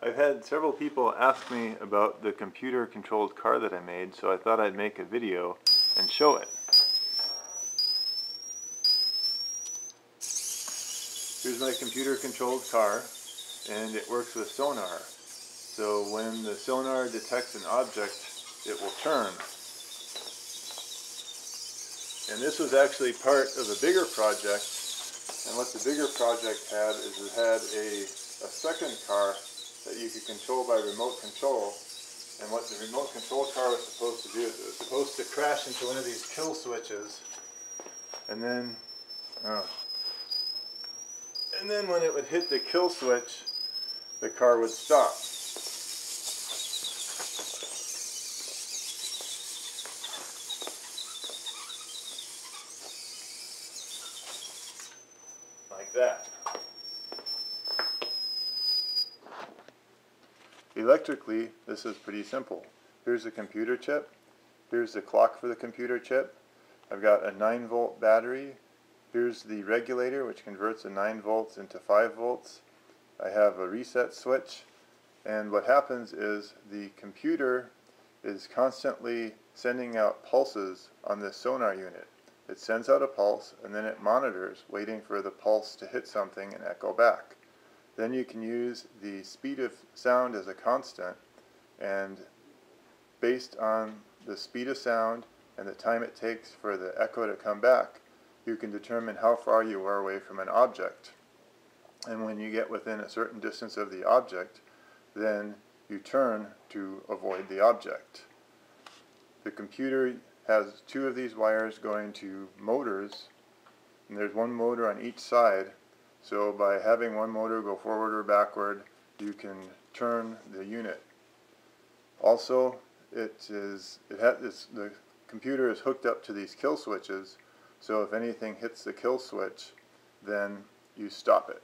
I've had several people ask me about the computer controlled car that I made, so I thought I'd make a video and show it. Here's my computer controlled car, and it works with sonar. So when the sonar detects an object, it will turn. And this was actually part of a bigger project, and what the bigger project had is it had a second car that you could control by remote control. And what the remote control car was supposed to do is it was supposed to crash into one of these kill switches, and then when it would hit the kill switch, the car would stop. Like that. Electrically, this is pretty simple. Here's the computer chip. Here's the clock for the computer chip. I've got a 9-volt battery. Here's the regulator, which converts the 9 volts into 5 volts. I have a reset switch. And what happens is the computer is constantly sending out pulses on this sonar unit. It sends out a pulse, and then it monitors, waiting for the pulse to hit something and echo back. Then you can use the speed of sound as a constant, and based on the speed of sound and the time it takes for the echo to come back, you can determine how far you are away from an object. And when you get within a certain distance of the object, then you turn to avoid the object. The computer has 2 of these wires going to motors, and there's 1 motor on each side. So by having 1 motor go forward or backward, you can turn the unit. Also, the computer is hooked up to these kill switches, so if anything hits the kill switch, then you stop it.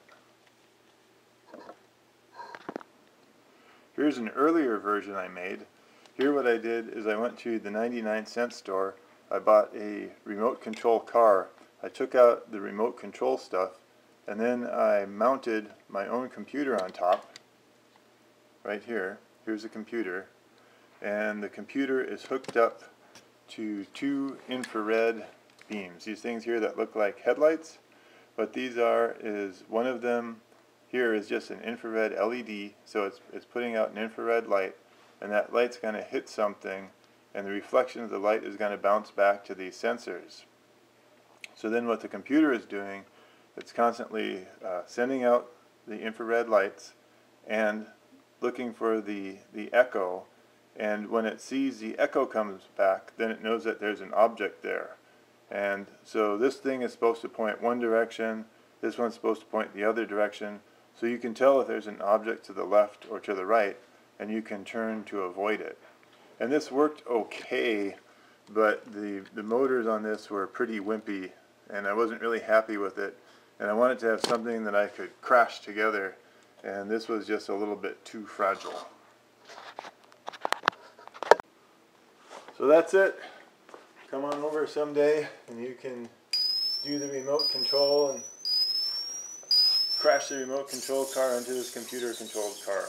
Here's an earlier version I made. Here what I did is I went to the 99-cent store. I bought a remote control car. I took out the remote control stuff, and then I mounted my own computer on top, right here. Here's the computer, and the computer is hooked up to 2 infrared beams. These things here that look like headlights, what these are is, one of them here is just an infrared LED, so it's putting out an infrared light, and that light's going to hit something, and the reflection of the light is going to bounce back to these sensors. So then what the computer is doing, it's constantly sending out the infrared lights and looking for the echo, and when it sees the echo comes back, then it knows that there's an object there. And so this thing is supposed to point one direction, this one's supposed to point the other direction, so you can tell if there's an object to the left or to the right, and you can turn to avoid it. And this worked okay, but the motors on this were pretty wimpy, and I wasn't really happy with it. And I wanted to have something that I could crash together, and this was just a little bit too fragile. So that's it. Come on over someday and you can do the remote control and crash the remote control car into this computer controlled car.